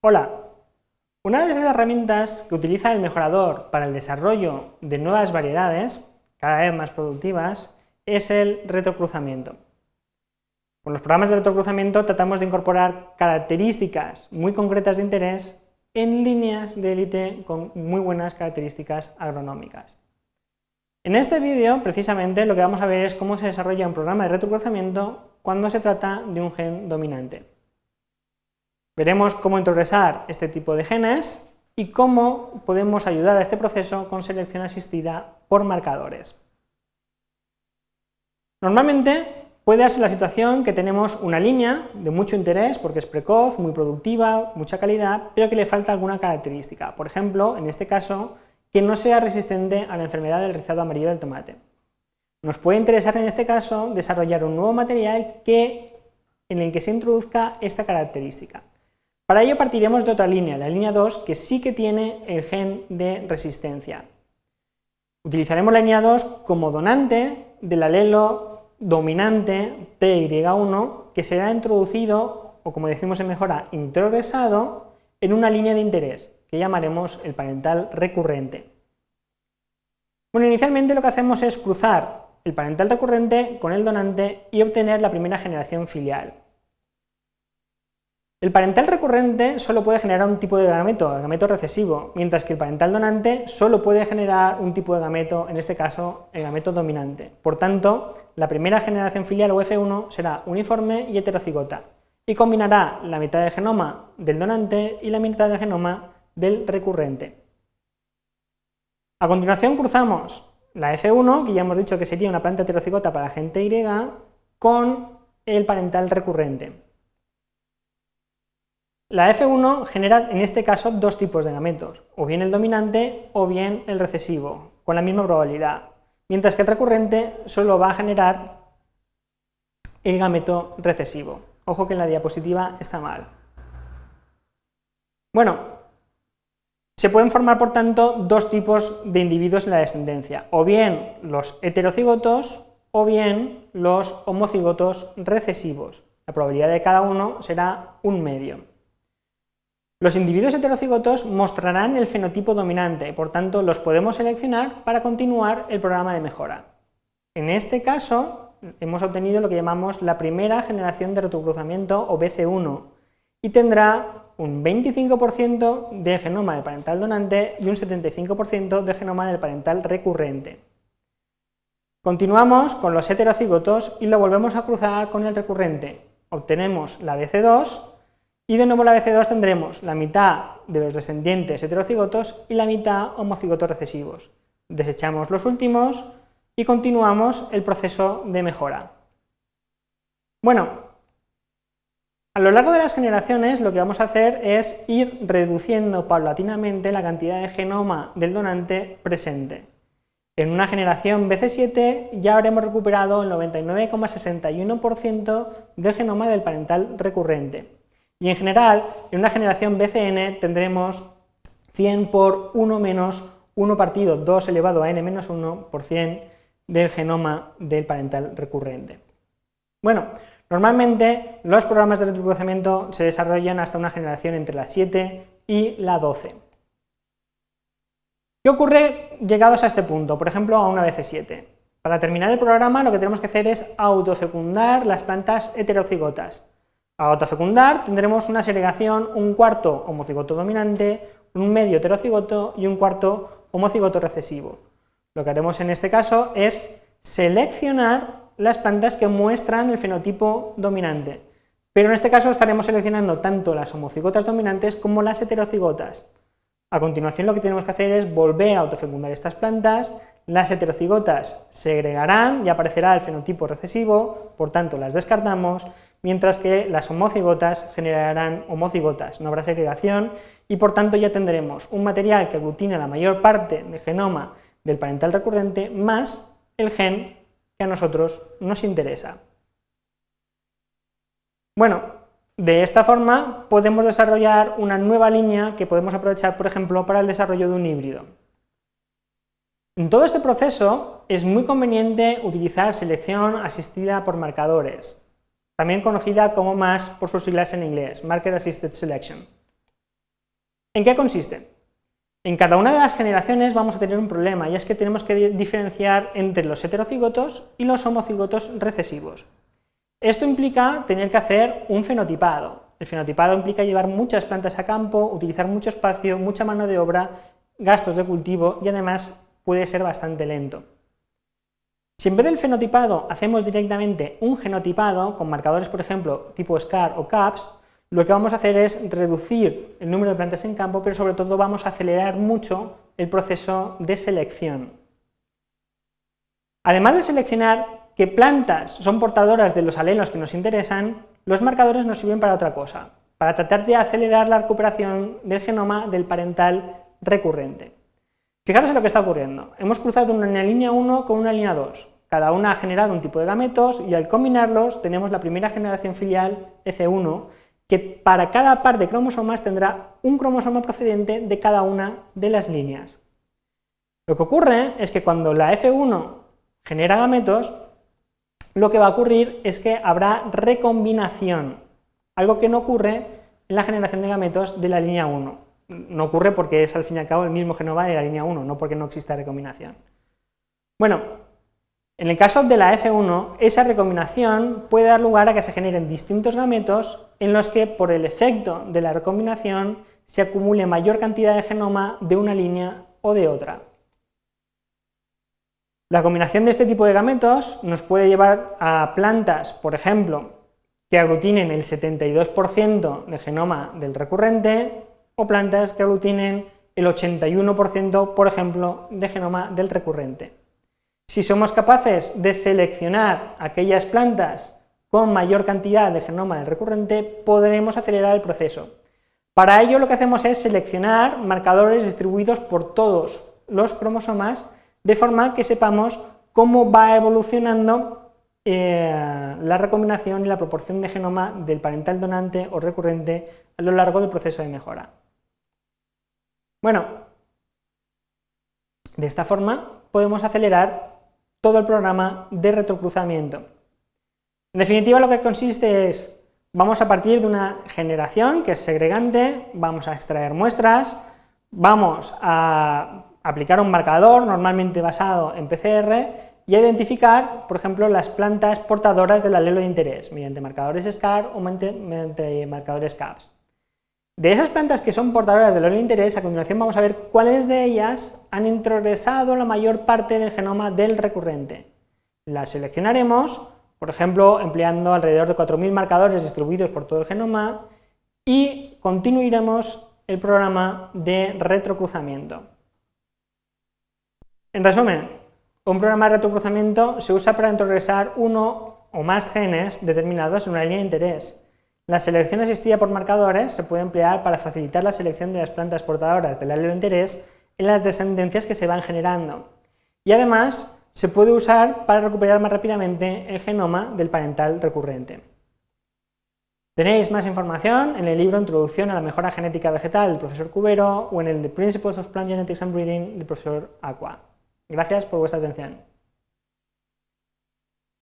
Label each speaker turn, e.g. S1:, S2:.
S1: Hola, una de las herramientas que utiliza el mejorador para el desarrollo de nuevas variedades, cada vez más productivas, es el retrocruzamiento. Con los programas de retrocruzamiento tratamos de incorporar características muy concretas de interés en líneas de élite con muy buenas características agronómicas. En este vídeo, precisamente, lo que vamos a ver es cómo se desarrolla un programa de retrocruzamiento cuando se trata de un gen dominante. Veremos cómo introgresar este tipo de genes y cómo podemos ayudar a este proceso con selección asistida por marcadores. Normalmente puede darse la situación que tenemos una línea de mucho interés porque es precoz, muy productiva, mucha calidad, pero que le falta alguna característica. Por ejemplo, en este caso, que no sea resistente a la enfermedad del rizado amarillo del tomate. Nos puede interesar en este caso desarrollar un nuevo material en el que se introduzca esta característica. Para ello partiremos de otra línea, la línea 2, que sí que tiene el gen de resistencia. Utilizaremos la línea 2 como donante del alelo dominante TY1, que será introducido, o como decimos en mejora, introgresado, en una línea de interés, que llamaremos el parental recurrente. Bueno, inicialmente lo que hacemos es cruzar el parental recurrente con el donante y obtener la primera generación filial. El parental recurrente solo puede generar un tipo de gameto, el gameto recesivo, mientras que el parental donante solo puede generar un tipo de gameto, en este caso el gameto dominante. Por tanto, la primera generación filial o F1 será uniforme y heterocigota, y combinará la mitad del genoma del donante y la mitad del genoma del recurrente. A continuación cruzamos la F1, que ya hemos dicho que sería una planta heterocigota para gen TY, con el parental recurrente. La F1 genera en este caso dos tipos de gametos, o bien el dominante o bien el recesivo, con la misma probabilidad, mientras que el recurrente solo va a generar el gameto recesivo. Ojo que en la diapositiva está mal. Bueno, se pueden formar por tanto dos tipos de individuos en la descendencia, o bien los heterocigotos o bien los homocigotos recesivos. La probabilidad de cada uno será 1/2. Los individuos heterocigotos mostrarán el fenotipo dominante, por tanto los podemos seleccionar para continuar el programa de mejora. En este caso hemos obtenido lo que llamamos la primera generación de retrocruzamiento o BC1 y tendrá un 25% del genoma del parental donante y un 75% del genoma del parental recurrente. Continuamos con los heterocigotos y lo volvemos a cruzar con el recurrente. Obtenemos la BC2 y de nuevo la BC2 tendremos la mitad de los descendientes heterocigotos y la mitad homocigotos recesivos. Desechamos los últimos y continuamos el proceso de mejora. Bueno, a lo largo de las generaciones lo que vamos a hacer es ir reduciendo paulatinamente la cantidad de genoma del donante presente. En una generación BC7 ya habremos recuperado el 99,61% del genoma del parental recurrente. Y en general, en una generación BCN tendremos 100 por 1 menos 1 partido 2 elevado a n menos 1 por 100 del genoma del parental recurrente. Bueno, normalmente los programas de retrocruzamiento se desarrollan hasta una generación entre la 7 y la 12. ¿Qué ocurre llegados a este punto? Por ejemplo, a una BC7. Para terminar el programa lo que tenemos que hacer es autofecundar las plantas heterocigotas. A autofecundar tendremos una segregación, un cuarto homocigoto dominante, un medio heterocigoto y un cuarto homocigoto recesivo. Lo que haremos en este caso es seleccionar las plantas que muestran el fenotipo dominante, pero en este caso estaremos seleccionando tanto las homocigotas dominantes como las heterocigotas. A continuación lo que tenemos que hacer es volver a autofecundar estas plantas, las heterocigotas segregarán y aparecerá el fenotipo recesivo, por tanto las descartamos, mientras que las homocigotas generarán homocigotas, no habrá segregación y por tanto ya tendremos un material que aglutina la mayor parte del genoma del parental recurrente más el gen que a nosotros nos interesa. Bueno, de esta forma podemos desarrollar una nueva línea que podemos aprovechar, por ejemplo, para el desarrollo de un híbrido. En todo este proceso es muy conveniente utilizar selección asistida por marcadores, también conocida como MAS por sus siglas en inglés, Marker Assisted Selection. ¿En qué consiste? En cada una de las generaciones vamos a tener un problema, y es que tenemos que diferenciar entre los heterocigotos y los homocigotos recesivos. Esto implica tener que hacer un fenotipado. El fenotipado implica llevar muchas plantas a campo, utilizar mucho espacio, mucha mano de obra, gastos de cultivo y además puede ser bastante lento. Si en vez del fenotipado hacemos directamente un genotipado con marcadores, por ejemplo, tipo SCAR o CAPS, lo que vamos a hacer es reducir el número de plantas en campo, pero sobre todo vamos a acelerar mucho el proceso de selección. Además de seleccionar qué plantas son portadoras de los alelos que nos interesan, los marcadores nos sirven para otra cosa, para tratar de acelerar la recuperación del genoma del parental recurrente. Fijaros en lo que está ocurriendo. Hemos cruzado una línea 1 con una línea 2. Cada una ha generado un tipo de gametos y al combinarlos tenemos la primera generación filial F1, que para cada par de cromosomas tendrá un cromosoma procedente de cada una de las líneas. Lo que ocurre es que cuando la F1 genera gametos, lo que va a ocurrir es que habrá recombinación, algo que no ocurre en la generación de gametos de la línea 1. No ocurre porque es al fin y al cabo el mismo genoma de la línea 1, no porque no exista recombinación. Bueno, en el caso de la F1, esa recombinación puede dar lugar a que se generen distintos gametos en los que, por el efecto de la recombinación, se acumule mayor cantidad de genoma de una línea o de otra. La combinación de este tipo de gametos nos puede llevar a plantas, por ejemplo, que aglutinen el 72% de genoma del recurrente, o plantas que aglutinen el 81%, por ejemplo, de genoma del recurrente. Si somos capaces de seleccionar aquellas plantas con mayor cantidad de genoma del recurrente, podremos acelerar el proceso. Para ello lo que hacemos es seleccionar marcadores distribuidos por todos los cromosomas, de forma que sepamos cómo va evolucionando la recombinación y la proporción de genoma del parental donante o recurrente a lo largo del proceso de mejora. Bueno, de esta forma podemos acelerar todo el programa de retrocruzamiento. En definitiva, lo que consiste es, vamos a partir de una generación que es segregante, vamos a extraer muestras, vamos a aplicar un marcador normalmente basado en PCR y a identificar, por ejemplo, las plantas portadoras del alelo de interés mediante marcadores SCAR o mediante marcadores CAPS. De esas plantas que son portadoras del alelo de interés, a continuación vamos a ver cuáles de ellas han introgresado la mayor parte del genoma del recurrente. Las seleccionaremos, por ejemplo, empleando alrededor de 4.000 marcadores distribuidos por todo el genoma y continuaremos el programa de retrocruzamiento. En resumen, un programa de retrocruzamiento se usa para introgresar uno o más genes determinados en una línea de interés. La selección asistida por marcadores se puede emplear para facilitar la selección de las plantas portadoras del alelo de interés en las descendencias que se van generando. Y además se puede usar para recuperar más rápidamente el genoma del parental recurrente. Tenéis más información en el libro Introducción a la mejora genética vegetal del profesor Cubero o en el The Principles of Plant Genetics and Breeding del profesor Acqua. Gracias por vuestra atención.